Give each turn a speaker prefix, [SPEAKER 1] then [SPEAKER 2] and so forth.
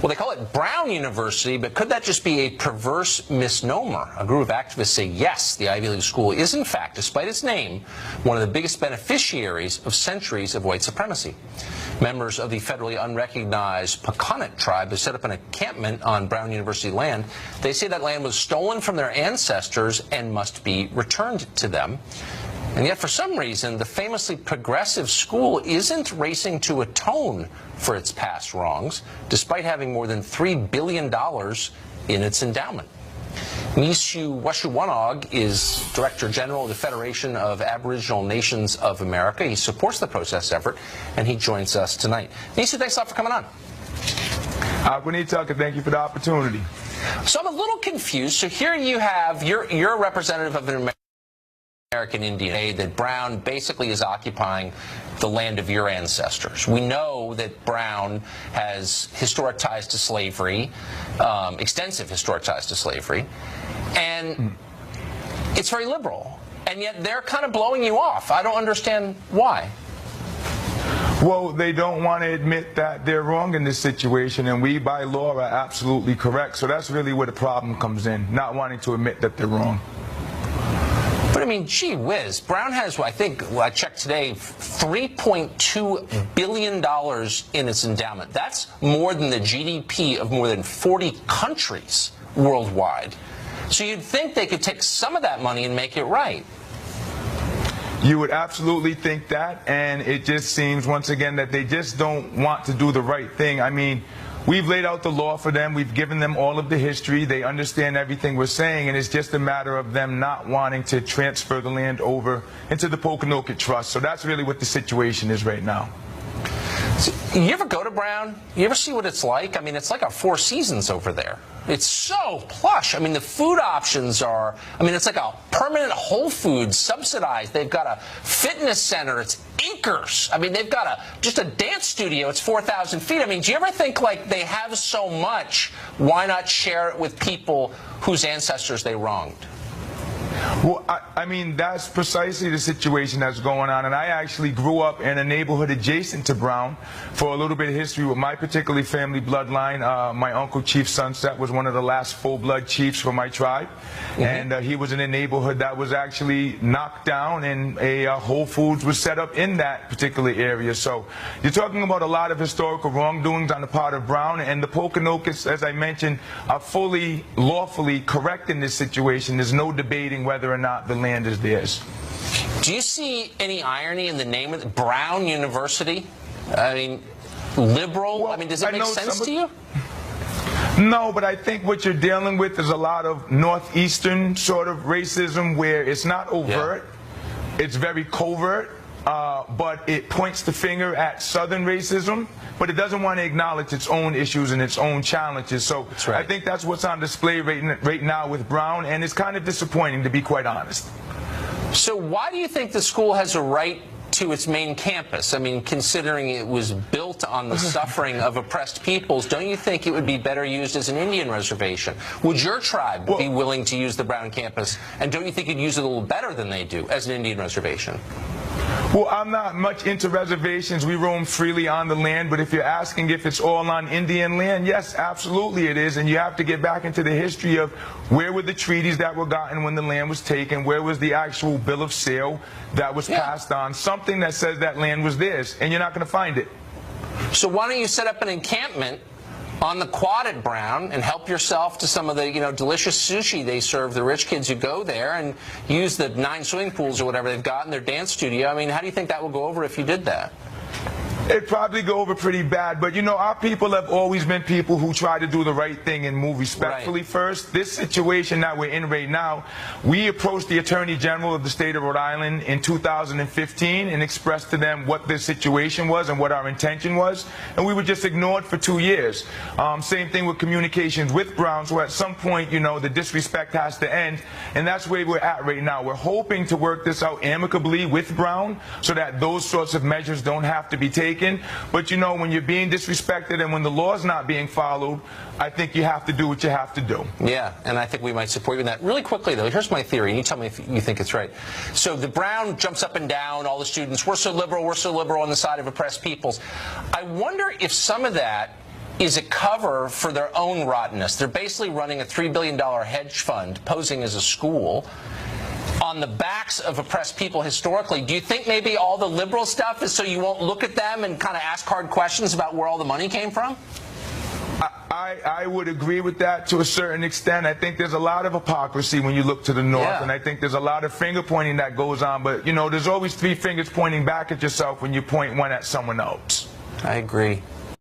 [SPEAKER 1] Well, they call it Brown University, but could that just be a perverse misnomer? A group of activists say yes, the Ivy League school is in fact, despite its name, one of the biggest beneficiaries of centuries of white supremacy. Members of the federally unrecognized Paconet tribe have set up an encampment on Brown University land. They say that land was stolen from their ancestors and must be returned to them. And yet, for some reason, the famously progressive school isn't racing to atone for its past wrongs, despite having more than $3 billion in its endowment. Nishu Washuwanog is Director General of the Federation of Aboriginal Nations of America. He supports the protest effort, and he joins us tonight. Nishu, thanks a lot for coming on.
[SPEAKER 2] Thank you for the opportunity.
[SPEAKER 1] So I'm a little confused. So here you have, you're a representative of an American Indian, that Brown basically is occupying the land of your ancestors. We know that Brown has historic ties to slavery, extensive historic ties to slavery, and it's very liberal. And yet they're kind of blowing you off. I don't understand why.
[SPEAKER 2] Well, they don't want to admit that they're wrong in this situation, and we, by law, are absolutely correct. So that's really where the problem comes in, not wanting to admit that they're wrong.
[SPEAKER 1] But I mean, gee whiz, Brown has, I think, I checked today, $3.2 billion in its endowment. That's more than the GDP of more than 40 countries worldwide. So you'd think they could take some of that money and make it right.
[SPEAKER 2] You would absolutely think that, and it just seems, once again, that they just don't want to do the right thing. I mean, we've laid out the law for them. We've given them all of the history. They understand everything we're saying, and it's just a matter of them not wanting to transfer the land over into the Pokanoket Trust. So that's really what the situation is right now.
[SPEAKER 1] So, you ever go to Brown? You ever see what it's like? I mean, it's like a Four Seasons over there. It's so plush. I mean, the food options are, I mean, it's like a permanent Whole Foods subsidized. They've got a fitness center. It's acres. I mean, they've got just a dance studio. It's 4,000 feet. I mean, do you ever think, like, they have so much, why not share it with people whose ancestors they wronged?
[SPEAKER 2] Well, I mean, that's precisely the situation that's going on. And I actually grew up in a neighborhood adjacent to Brown. For a little bit of history with my particular family bloodline, my uncle, Chief Sunset, was one of the last full-blood chiefs for my tribe. And he was in a neighborhood that was actually knocked down, and a Whole Foods was set up in that particular area. So you're talking about a lot of historical wrongdoings on the part of Brown. And the Pokanokets, as I mentioned, are fully, lawfully correct in this situation. There's no debating whether or not the land is theirs.
[SPEAKER 1] Do you see any irony in the name of Brown University? I mean, liberal? Well, I mean, does it make sense to you?
[SPEAKER 2] No, but I think what you're dealing with is a lot of northeastern sort of racism where it's not overt, it's very covert, but it points the finger at southern racism, but it doesn't want to acknowledge its own issues and its own challenges. So I think that's what's on display right now with Brown, and it's kind of disappointing, to be quite honest.
[SPEAKER 1] So why do you think the school has a right to its main campus? I mean, considering it was built on the suffering of oppressed peoples, don't you think it would be better used as an Indian reservation? Would your tribe be willing to use the Brown campus, and don't you think you'd use it a little better than they do as an Indian reservation?
[SPEAKER 2] Well, I'm not much into reservations. We roam freely on the land, but if you're asking if it's all on Indian land, yes, absolutely it is. And you have to get back into the history of where were the treaties that were gotten when the land was taken, where was the actual bill of sale that was passed on, something that says that land was theirs, and you're not going to find it.
[SPEAKER 1] So why don't you set up an encampment on the quad at Brown and help yourself to some of the, delicious sushi they serve the rich kids who go there, and use the 9 swimming pools or whatever they've got in their dance studio? I mean, how do you think that will go over if you did that?
[SPEAKER 2] It'd probably go over pretty bad, but our people have always been people who try to do the right thing and move respectfully first. This situation that we're in right now, we approached the Attorney General of the state of Rhode Island in 2015 and expressed to them what the situation was and what our intention was, and we were just ignored for 2 years. Same thing with communications with Brown, so at some point, the disrespect has to end, and that's where we're at right now. We're hoping to work this out amicably with Brown so that those sorts of measures don't have to be taken. But when you're being disrespected and when the law's not being followed, I think you have to do what you have to do.
[SPEAKER 1] Yeah, and I think we might support you in that. Really quickly, though, here's my theory, and you tell me if you think it's right. So the Brown jumps up and down, all the students, we're so liberal on the side of oppressed peoples. I wonder if some of that is a cover for their own rottenness. They're basically running a $3 billion hedge fund, posing as a school, on the backs of oppressed people historically. Do you think maybe all the liberal stuff is so you won't look at them and kind of ask hard questions about where all the money came from?
[SPEAKER 2] I would agree with that to a certain extent. I think there's a lot of hypocrisy when you look to the north, and I think there's a lot of finger pointing that goes on. But, you know, there's always three fingers pointing back at yourself when you point one at someone else.
[SPEAKER 1] I agree.